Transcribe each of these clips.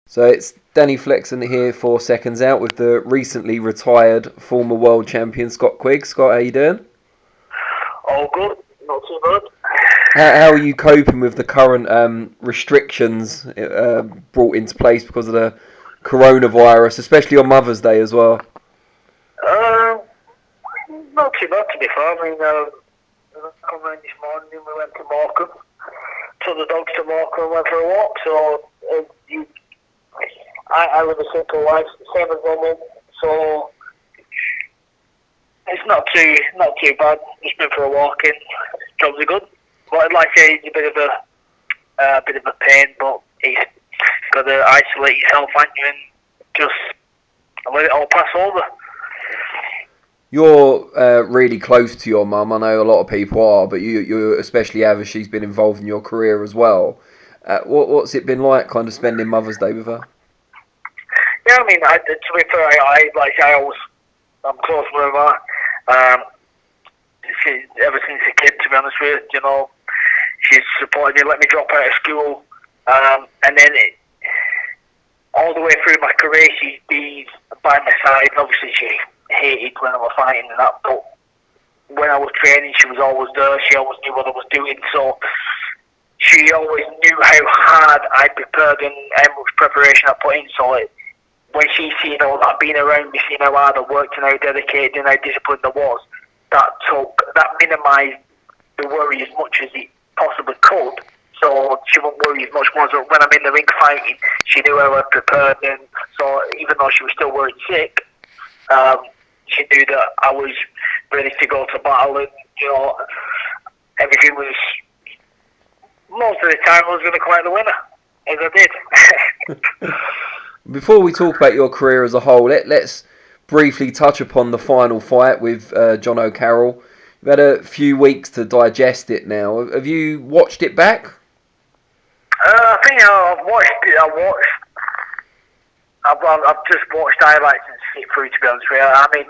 So it's Danny Flexon here for Seconds Out with the recently retired former world champion Scott Quigg. Scott, how you doing? All good, not too bad. How are you coping with the current restrictions brought into place because of the coronavirus, especially on Mother's Day as well? Uh, Not too bad to be fair. I mean, I come around this morning and we went to Morecambe, took the dogs to Morecambe and went for a walk. So I live a simple life, same as normal. So it's not too bad. Just been for a walk in. Jobs are good. But like I say, it's a bit of a pain, but it's got to isolate yourself, and you, and just let it all pass over. You're really close to your mum. I know a lot of people are, but you especially have, as she's been involved in your career as well. What's it been like, kind of spending Mother's Day with her? Yeah, I mean, to be fair, I'm close with her. Ever since a kid, to be honest with you, she's supported me, let me drop out of school, and then all the way through my career, she's been by my side. Obviously, she hated when I was fighting and that, but when I was training, she was always there. She always knew what I was doing, so she always knew how hard I prepared and how much preparation I put in. So when she seen all that being around me, seeing how hard I worked and how dedicated and how disciplined I was, that minimised the worry as much as it possibly could. So she won't worry as much more. So when I'm in the ring fighting, she knew how I prepared, and so even though she was still worried sick, she knew that I was ready to go to battle, and everything was, most of the time I was going to come out the winner, as I did. Before we talk about your career as a whole, let's briefly touch upon the final fight with John Ocarroll. You've had a few weeks to digest it now. Have you watched it back? I think I've watched it. I've just watched highlights and skip through, to be honest with you. I mean,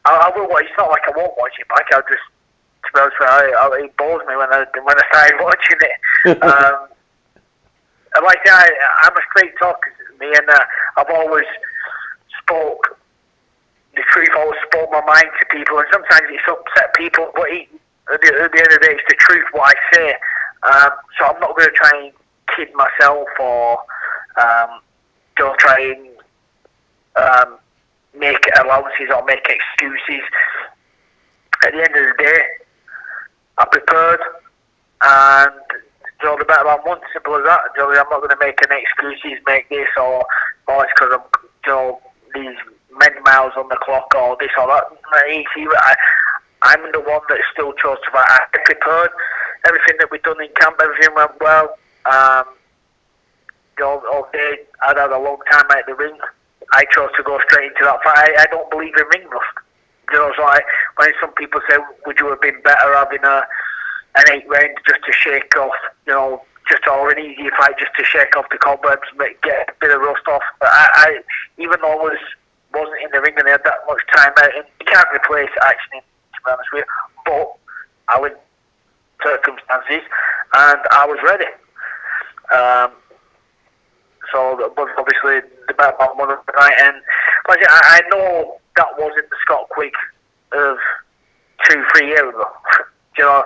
I will watch. It's not like I won't watch it back. I'll just, to be honest with you, it bores me when I start watching it. And like I'm a straight talker, me, and I've always spoke the truth. Always spoke my mind to people, and sometimes it's upset people, but at the end of the day, it's the truth what I say. So I'm not going to try and kid myself or don't try and make allowances or make excuses. At the end of the day, I prepared, and the better I want, simple as that. I'm not going to make any excuses, make this or it's because I'm these many miles on the clock or this or that. I'm the one that still chose to fight. I prepared. Everything that we'd done in camp, everything went well. Okay, I'd had a long time out of the ring. I chose to go straight into that fight. I don't believe in ring rust. So when some people say, would you have been better having an 8 round just to shake off, or an easier fight just to shake off the cobwebs, get a bit of rust off. But I even though I wasn't in the ring and I had that much time out, and you can't replace action, to be honest with you, but I was circumstances and I was ready. But obviously the Batman won the night, and like I know that wasn't the Scott Quigg of 2-3 years ago.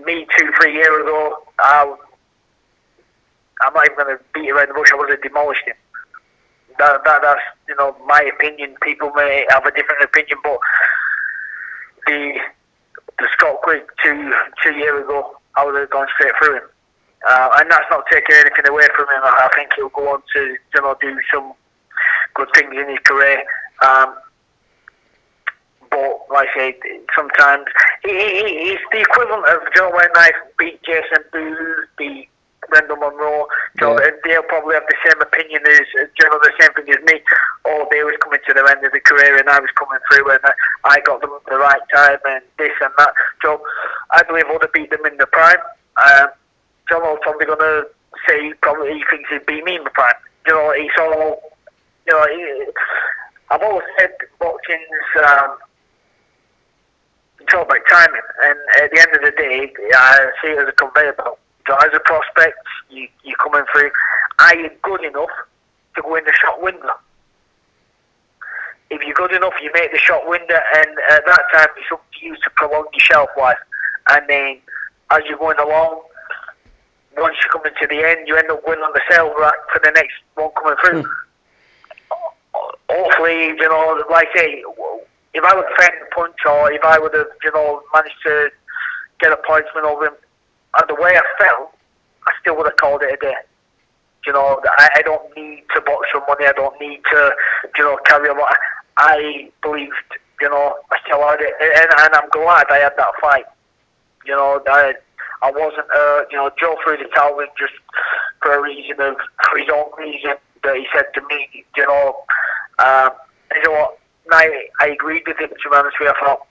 Me 2-3 years ago, I'm not even going to beat around the bush. I would have demolished him. That's my opinion. People may have a different opinion, but the Scott Quigg 2 years ago, I would have gone straight through him. And that's not taking anything away from him. I think he'll go on to do some good things in his career. But like I say, sometimes he's the equivalent of when I beat Jason Booth, beat Brendan Monroe. They'll probably have the same opinion as the same thing as me. Oh, they was coming to the end of the career and I was coming through, and I got them at the right time and this and that. So I believe I would have beat them in the prime. John Hall's probably going to say he thinks he'd beat me in the prime. It's all. I've always said boxing's. It's all about timing, and at the end of the day, I see it as a conveyor belt. So as a prospect, you're coming through. Are you good enough to go in the shot window. If you're good enough, you make the shot window, and at that time it's up to you to prolong your shelf life. And then as you're going along, once you come into the end, you end up going on the sales rack for the next one coming through. Hopefully, you know, like I say, if I would have found the punch, or if I would have, you know, managed to get a pointsman over him, and the way I felt, I still would have called it a day. You know, I don't need to box for money. I don't need to, you know, carry a lot. I believed, you know, I still had it, and I'm glad I had that fight. You know, I wasn't, you know, Joe threw the towel in just for a reason for his own reason that he said to me, you know, you know what, I agreed with him, to be honest with you. I thought,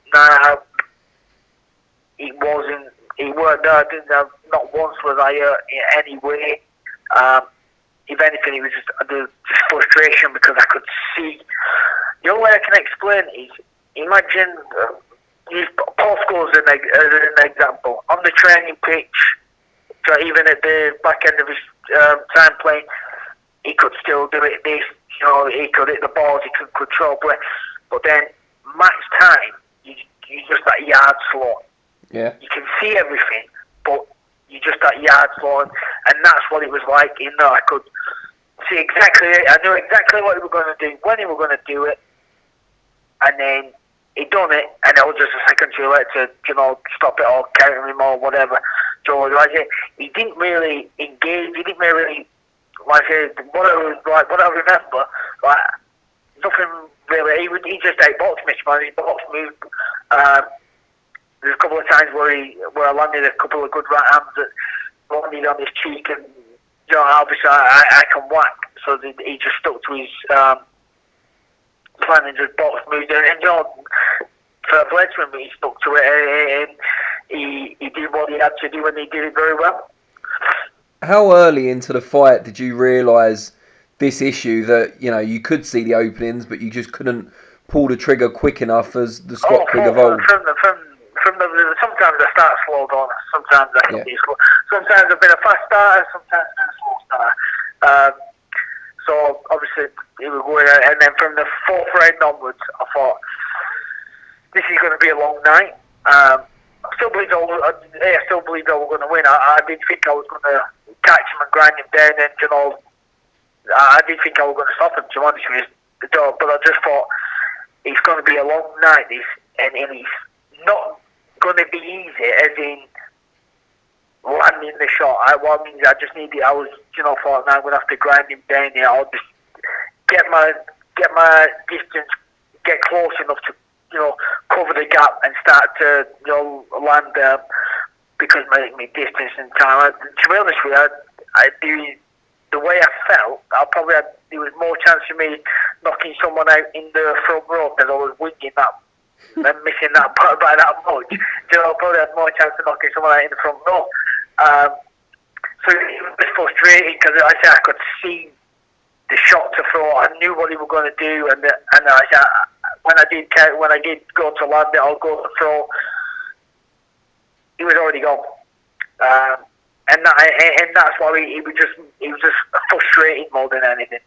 he weren't there. Not once was I hurt in any way. If anything, it was just frustration because I could see. The only way I can explain it is, imagine, use Paul Scholes as an example. On the training pitch, so even at the back end of his time playing, he could still do it. You know, he could hit the balls, he could control play. But then, match time, you're just that yard slow. Yeah. You can see everything, but you're just that yard slow. And that's what it was like. You know, I could see exactly, I knew exactly what he was going to do, when he was going to do it. And then he done it, and it was just a second too late to, you know, stop it or counter him or whatever. So, like, he didn't really engage, he didn't really, like, what I remember, like, nothing really, he just outboxed me, man. He boxed me. There's a couple of times where I landed a couple of good right hands that landed on his cheek, and, you know, obviously I can whack, so he just stuck to his plan and just boxed me. And, you know, for a play to him, he stuck to it, and he did what he had to do, and he did it very well. How early into the fight did you realise this issue that, you know, you could see the openings, but you just couldn't pull the trigger quick enough as the Scott Quigg evolved? Sometimes I start slow, don't I? Sometimes I can be slow. Sometimes I've been a fast starter, sometimes I've been a slow starter. So obviously he was going, and then from the fourth round onwards, I thought this is going to be a long night. I still believed I was going to win. I didn't think I was going to catch him and grind him down, and, you know, I didn't think I was going to stop him, to be honest with you. But I just thought it's going to be a long night, and he's not going to be easy, as in landing the shot. I just needed. I was, you know, thought, now I'm going to have to grind him down here. I'll just get my distance, get close enough to, you know, cover the gap and start to, you know, land because my distance and time. To be honest with you, the way I felt, there was more chance of me knocking someone out in the front row because I was winging that and missing that by that much. You know, I probably had more chance of knocking someone out in the front row. So it was frustrating because I could see the shot to throw. I knew what he was going to do, and when I did go to land it, I'll go to throw. He was already gone, and that's why he was just frustrating more than anything,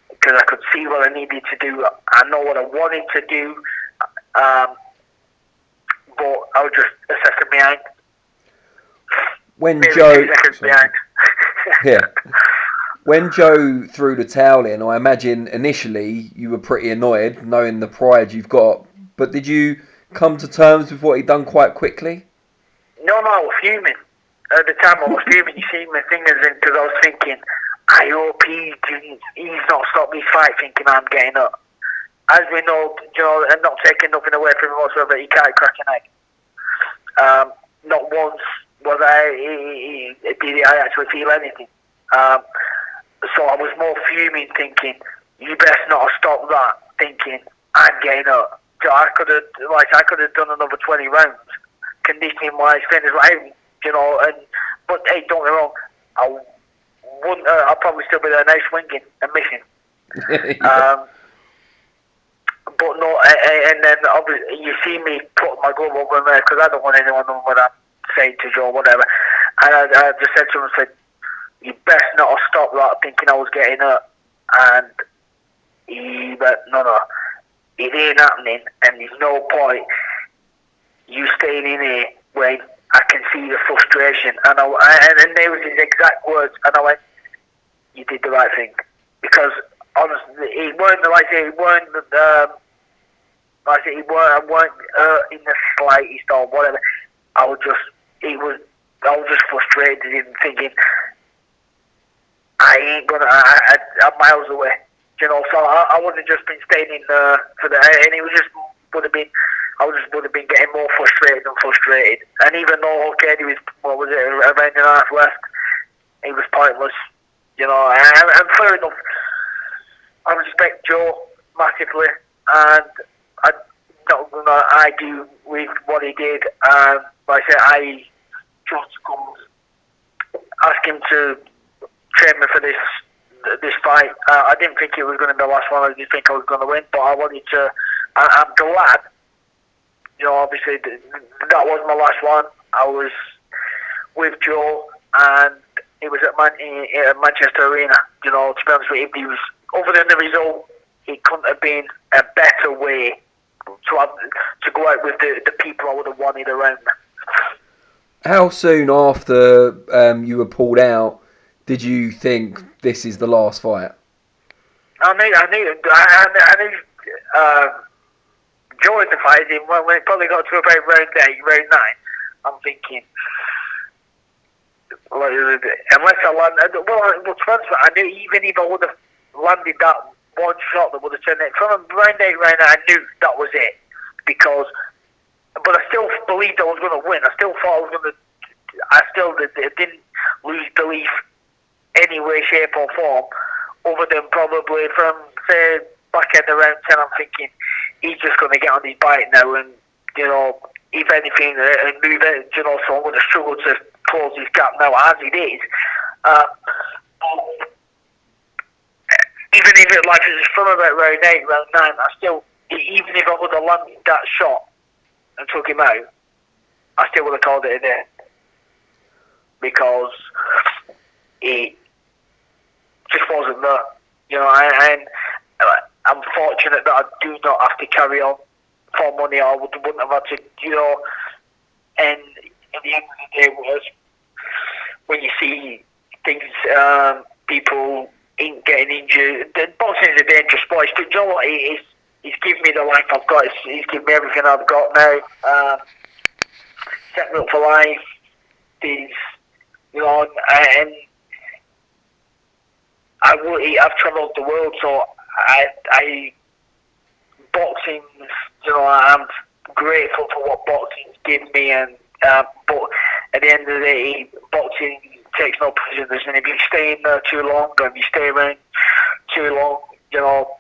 because I could see what I needed to do. I know what I wanted to do, but I was just a second behind. When Maybe Joe, 2 seconds behind. yeah, when Joe threw the towel in, I imagine initially you were pretty annoyed, knowing the pride you've got. But did you come to terms with what he'd done quite quickly? No, I was fuming. At the time, I was fuming. You see my fingers in, because I was thinking, I hope he's not stopped this fight thinking I'm getting up. As we know, you know, and not taking nothing away from him whatsoever, he can't crack an egg. Not once did I actually feel anything. So I was more fuming, thinking, you best not have stopped that, thinking, I'm getting up. So I could have done another 20 rounds, conditioning wise, fitness wise, you know. But hey, don't get me wrong, I'll probably still be there now swinging and missing. But no, and then obviously you see me put my glove over him there because I don't want anyone knowing what I'm saying to Joe or whatever. And I just said to him, you best not have stopped that, thinking I was getting hurt. and he went, no, it ain't happening, and there's no point you staying in here when I can see the frustration. And they was his exact words, and I went, you did the right thing, because honestly, it weren't like I say, it weren't I weren't in the slightest or whatever. I was just frustrated and thinking, I ain't gonna. I'm miles away, you know. So I would have just been staying in for the, and it was just would have been. I would have been getting more frustrated and frustrated. And even though he was, what was it, a round and a half left, he was pointless, you know. And fair enough, I respect Joe massively, and I'm not gonna argue with what he did. Like I said, I just ask him to train me for this fight. I didn't think it was going to be the last one. I didn't think I was going to win, but I wanted to. I'm glad. You know, obviously that was my last one. I was with Joe, and it was at Manchester Arena. You know, to be honest with you, he was, other than the result, it couldn't have been a better way to go out with the people I would have wanted around me. How soon after you were pulled out did you think this is the last fight? I knew Joe in the fight when it probably got to about round 8, round 9. I'm thinking, unless I landed, I knew even if I would have landed that one shot that would have turned it from round 8, round 9, I knew that was it, because. But I still believed I was going to win. I still thought I was going to. I still didn't lose belief any way, shape or form, other than probably from, say, back end around 10, I'm thinking, he's just going to get on his bike now and, you know, if anything, and move it, you know, so I'm going to struggle to close this gap now as it is. Even if it, like, it was from about round 8, round 9, I still, even if I would have landed that shot and took him out, I still would have called it a day. Because it just wasn't there. You know, and I'm fortunate that I do not have to carry on for money, or I wouldn't have had to, you know. And at the end of the day was when you see things, people ain't getting injured. Boxing is a dangerous sport. But you know what? He's given me the life I've got. He's given me everything I've got now. Set me up for life. He's, you know, and I've travelled the world, so I boxing, you know, I'm grateful for what boxing's given me, and but at the end of the day, boxing takes no prisoners, and if you stay in there too long, or if you stay around too long, you know,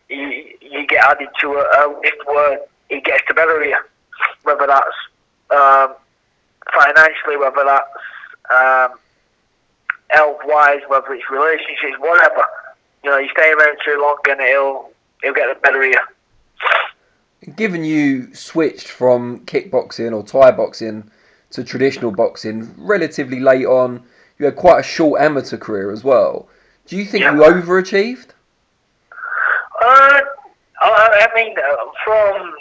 you get added to a list where it gets the better of you, whether that's financially, whether that's health-wise, whether it's relationships, whatever. You know, you stay around too long and it'll get the better of you. Given you switched from kickboxing or Thai boxing to traditional boxing relatively late on, you had quite a short amateur career as well. Do you think you overachieved? I mean, from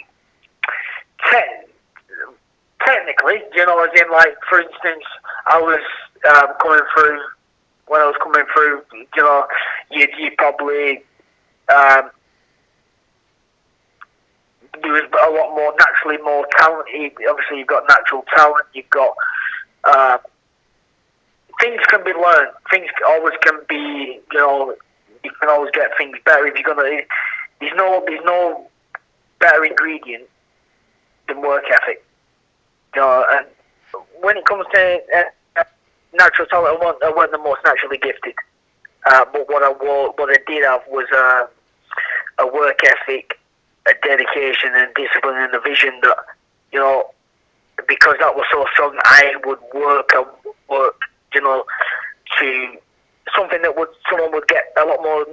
technically, you know, as in, like, for instance, I was when I was coming through, you know, you probably, there was a lot more, naturally more talent. Obviously, you've got natural talent, you've got, things can be learned, things always can be, you know, you can always get things better if you're gonna, there's no better ingredient than work ethic. You know, and when it comes to natural talent, I wasn't the most naturally gifted. But what I did have was a work ethic, a dedication and discipline and a vision that, you know, because that was so strong, I would work, you know, to something that someone would get a lot more,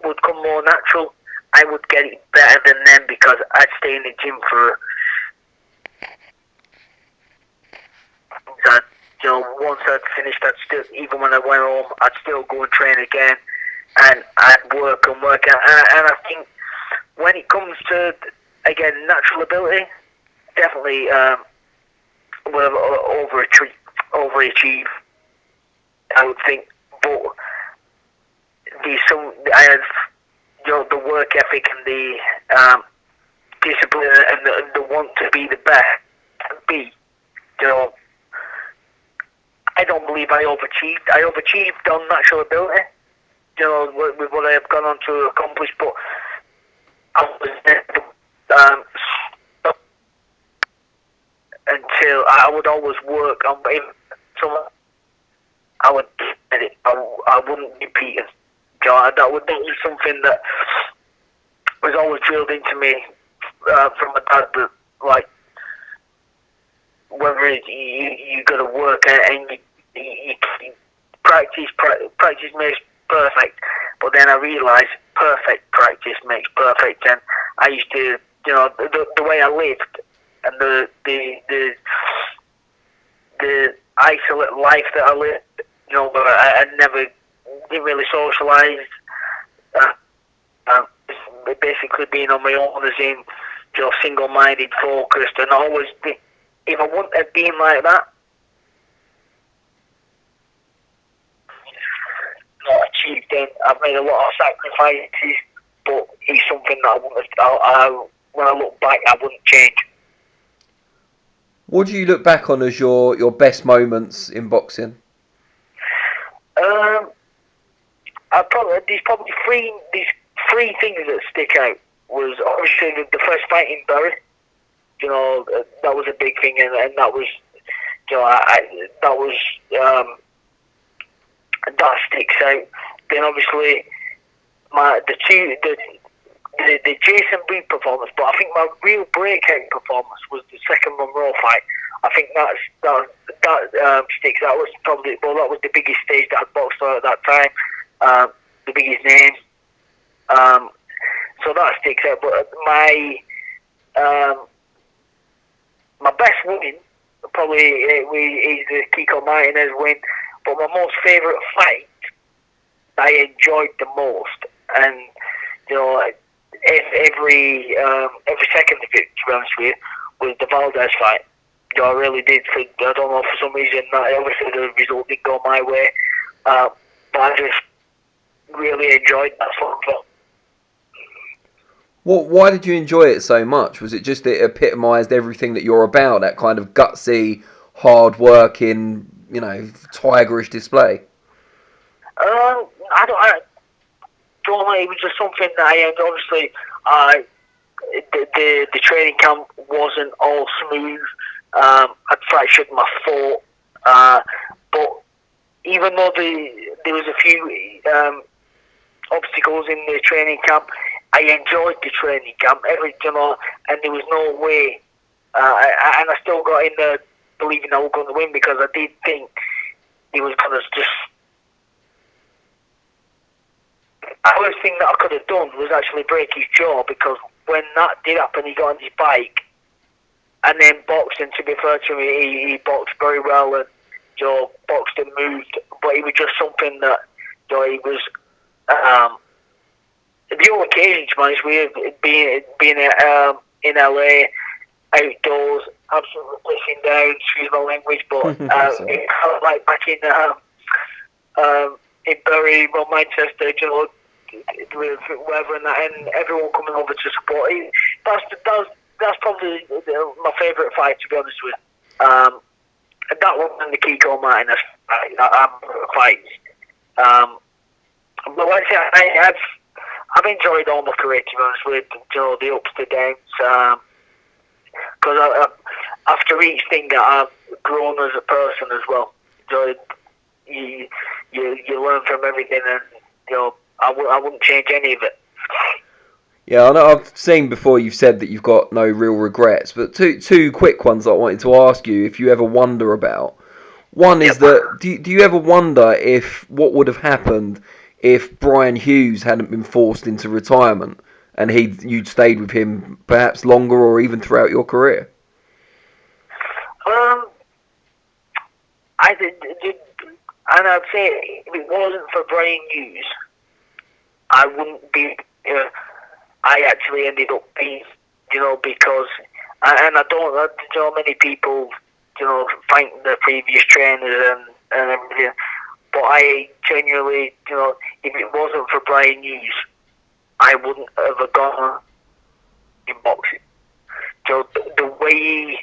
would come more natural. I would get it better than them because I'd stay in the gym for, you know, once I'd finished, even when I went home, I'd still go and train again. and work and work. And I think when it comes to, again, natural ability, definitely will overachieve, I would think. But I have, the work ethic and the discipline and the want to be the best. I don't believe I overachieved. I overachieved on natural ability, with what I have gone on to accomplish, but I was never until I would always work on someone. I wouldn't repeat it. That was something that was always drilled into me from my dad. That, like, whether you got to work and you practice makes perfect. But then I realised perfect practice makes perfect, and I used to, the way I lived and the isolate life that I lived. I never didn't really socialise. Basically being on my own, as in, single-minded, focused, and always. If I wouldn't have been like that, not achieved it. I've made a lot of sacrifices, but it's something that I wouldn't. When I look back, I wouldn't change. What do you look back on as your best moments in boxing? There's probably three things that stick out. Was obviously the first fight in Bury. That was a big thing, and that was, that sticks out. Then obviously the Jason Booth performance, but I think my real breakout performance was the second Monroe fight. I think that sticks. That was probably, that was the biggest stage that I'd boxed on at that time, the biggest name. So that sticks out. But my best win probably is the Kiko Martinez win. But my most favourite fight I enjoyed the most, and every second of it, to be honest with you, was the Valdez fight. I really did think, I don't know, for some reason, that obviously the result didn't go my way, but I just really enjoyed that sort of film. Why did you enjoy it so much? Was it just it epitomised everything that you're about, that kind of gutsy, hard-working, tigerish display? I don't know, it was just something that obviously, the training camp wasn't all smooth. I'd fractured my foot, but even though there was a few obstacles in the training camp, I enjoyed the training camp, and there was no way, and I still got in there believing I was going to win, because I did think he was going to just. The worst thing that I could have done was actually break his jaw, because when that did happen, he got on his bike and then boxed, and to be fair to me, he boxed very well, and boxed and moved, but it was just something that he was. The whole occasion, to be honest with you, being in LA, outdoors, absolutely pissing down, excuse my language, but it felt like back in Bury, Manchester, with weather and that, and everyone coming over to support it. That's probably my favourite fight, to be honest with you. That one and the Kiko Martinez fights. But like I say, I've enjoyed all my career, to be honest with you, the ups to downs. Because after each thing, I've grown as a person as well. You learn from everything, and I wouldn't change any of it. Yeah, I know. I've seen before you've said that you've got no real regrets, but two quick ones that I wanted to ask you if you ever wonder about. One is that do you ever wonder if what would have happened if Brian Hughes hadn't been forced into retirement and you'd stayed with him perhaps longer or even throughout your career? I did, and I'd say if it wasn't for Brian Hughes, I wouldn't be. I actually ended up being, because, and I don't, many people, thank the previous trainers and everything, but I genuinely, if it wasn't for Brian Hughes, I wouldn't have gone in boxing. So the way he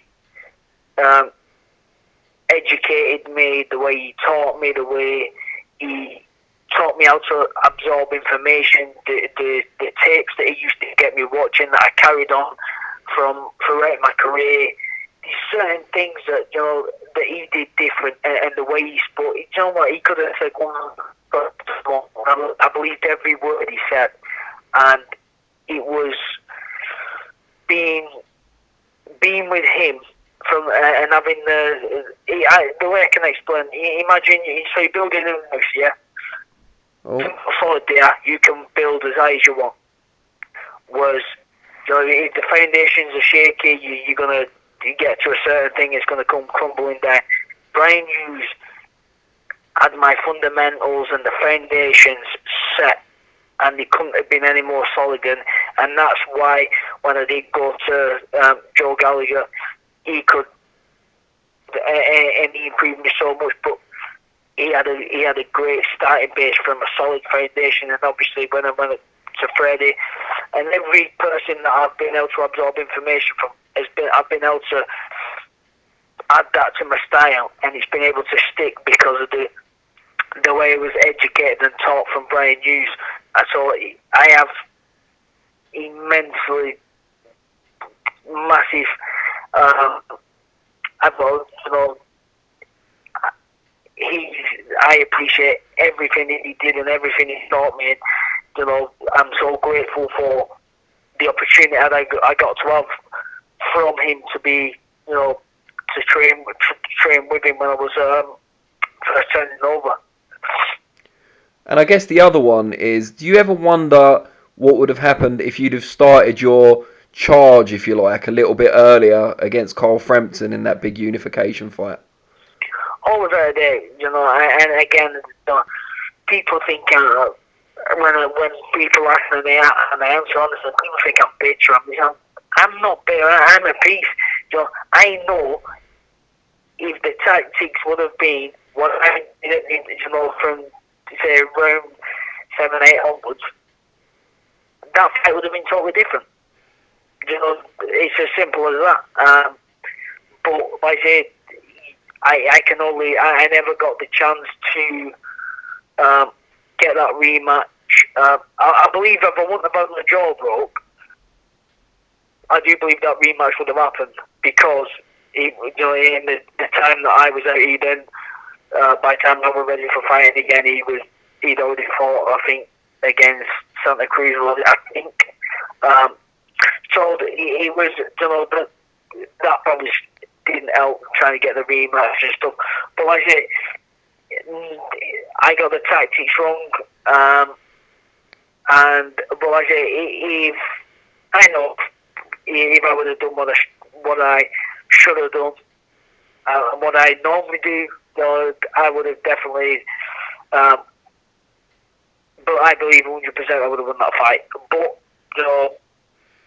educated me, the way he taught me, the way he taught me how to absorb information, the tapes that he used to get me watching that I carried on from throughout my career. There's certain things that that he did different, and the way he spoke. You know what? He could have said I believed every word he said, and it was being with him from and having the way I can explain. Imagine so you're building a house, yeah. Oh. Solid there, you can build as high as you want. Was if the foundations are shaky, you're gonna get to a certain thing, it's gonna come crumbling down. Brian Hughes had my fundamentals and the foundations set, and they couldn't have been any more solid. And that's why when I did go to Joe Gallagher, he could and he improved me so much, but he had a great starting base from a solid foundation. And obviously when I went to Freddie, and every person that I've been able to absorb information from I've been able to add that to my style, and it's been able to stick because of the way I was educated and taught from Brian Hughes. And so I have immensely massive I appreciate everything that he did and everything he taught me. I'm so grateful for the opportunity that I got to have from him to be, to train with him when I was first turning over. And I guess the other one is, do you ever wonder what would have happened if you'd have started your charge, if you like, a little bit earlier against Carl Frampton in that big unification fight? All without a doubt, and again, people think when people ask me and I answer honestly, people think I'm bitter. I'm not bitter. I'm a piece. I know if the tactics would have been what I did, from say round 7, 8 onwards, that fight would have been totally different. It's as simple as that. But like I say, I never got the chance to get that rematch. I believe if I wouldn't have had the jaw broke, I do believe that rematch would have happened, because in the time that I was out, he then by the time I was ready for fighting again, he'd already fought, I think, against Santa Cruz, I think. So he was, that probably didn't help trying to get the rematch and stuff. But like I say, I got the tactics wrong. But like I say, if I would have done what I should have done, what I normally do, I would have definitely. But I believe 100% I would have won that fight. But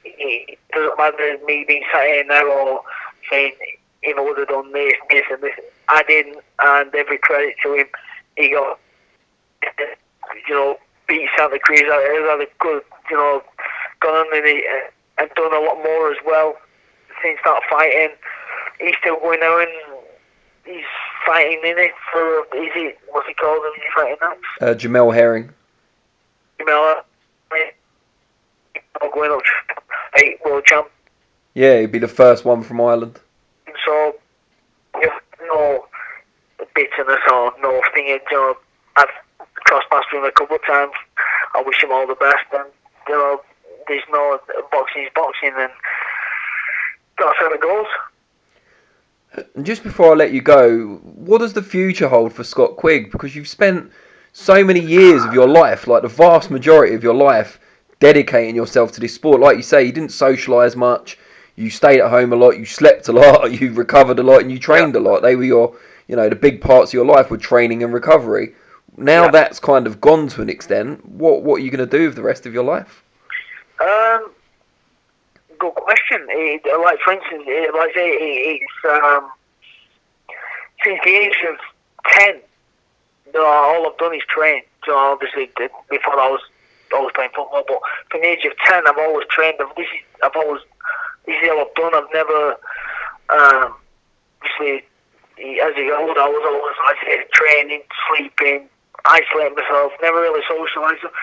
it doesn't matter me being sat here now or saying if I would have done this, and this. I didn't, and every credit to him. He got, beat Santa Cruz. I had a good, gone on and done a lot more as well since that fighting. He's still going now and he's fighting in it for, what's he called? Is he fighting that? Jamel Herring. Jamel going up 8 world champ. Yeah, he'd be the first one from Ireland. So, no bitterness or no thing. I've crossed paths with him a couple of times. I wish him all the best. And there's no boxing is boxing, and that's how it goes. And just before I let you go, what does the future hold for Scott Quigg? Because you've spent so many years of your life, like the vast majority of your life, dedicating yourself to this sport. Like you say, you didn't socialise much. You stayed at home a lot. You slept a lot. You recovered a lot, and you trained a lot. They were your, the big parts of your life were training and recovery. now that's kind of gone to an extent. What are you going to do with the rest of your life? Good question. Like for instance, like I say, it's since the age of 10. All I've done is train. So obviously, before I was always playing football, but from the age of 10, I've always trained. This is all I've done. I've never, obviously, as I got older, I was always, like I said, training, sleeping, isolating myself, never really socialising.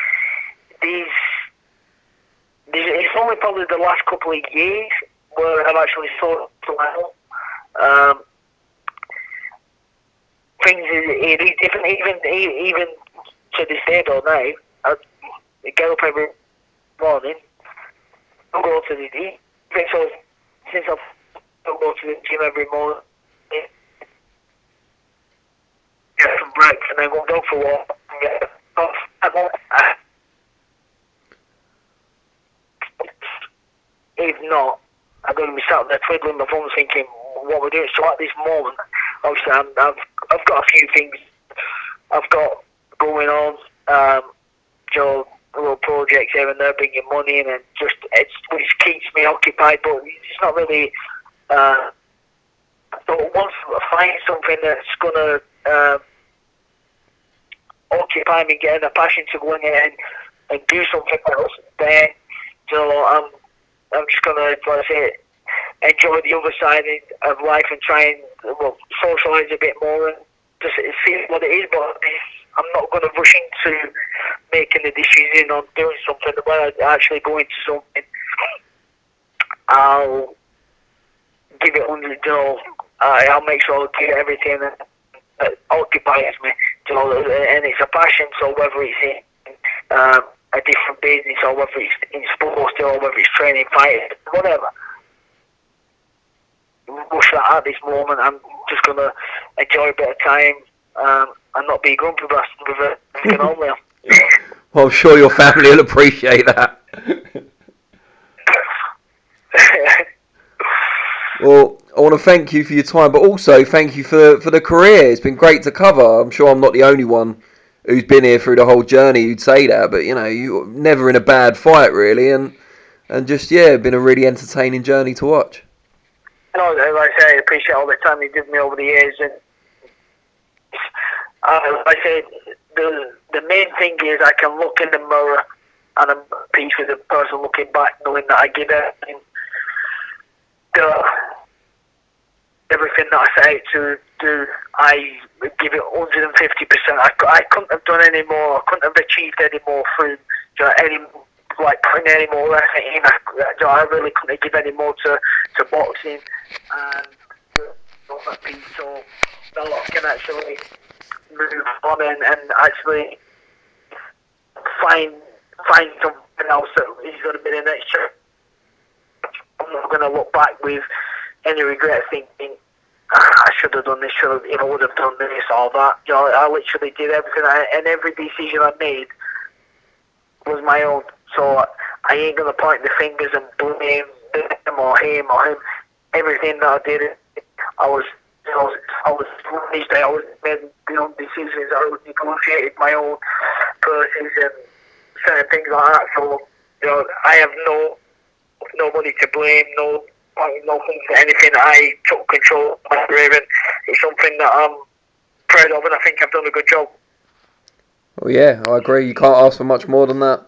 It's only probably the last couple of years where I've actually socialised. Things it is different, even to this day though now. I get up every morning, I go to the gym. So since I've go to the gym every morning, get some breakfast and then go for a walk and get off. If not, I'm going to be sat there twiddling my thumbs thinking what we're doing. So at this moment, obviously I've got a few things I've got going on, little projects here and there bringing money in, and which keeps me occupied, but it's not really, but once I find something that's going to occupy me, getting a passion to go in there and do something else, then, I'm just going to, like I say, enjoy the other side of life and try and socialise a bit more and just see what it is. But I'm not going to rush into making a decision on doing something. When I actually go into something, I'll give it 100. I'll make sure I give everything that occupies me. And it's a passion. So whether it's in a different business or whether it's in sports or whether it's training, fighting, whatever. Rush that at this moment. I'm just going to enjoy a bit of time and not be grumpy bastard with it. I can only. Well, I'm sure your family will appreciate that. Well, I want to thank you for your time, but also thank you for the career. It's been great to cover. I'm sure I'm not the only one who's been here through the whole journey who'd say that, but you're never in a bad fight really, and just been a really entertaining journey to watch. No, like I say, I appreciate all the time you give me over the years, and like I said, the main thing is I can look in the mirror and I'm at peace with the person looking back, knowing that I give everything that I set out to do. I give it 150%. I couldn't have done any more. I couldn't have achieved any more through putting any more effort in. I really couldn't give any more to boxing, and so I can actually move on and actually find something else that is going to be the next chapter. I'm not going to look back with any regret thinking I should have done this, if I would have done this or that. I literally did everything, and every decision I made was my own. So I ain't going to point the fingers and blame them or him or him. Everything that I did, I was made my own decisions. I negotiated my own purses and certain things like that. So I have nobody to blame. Nothing for anything. I took control of my career, and it's something that I'm proud of, and I think I've done a good job. Well, yeah, I agree. You can't ask for much more than that.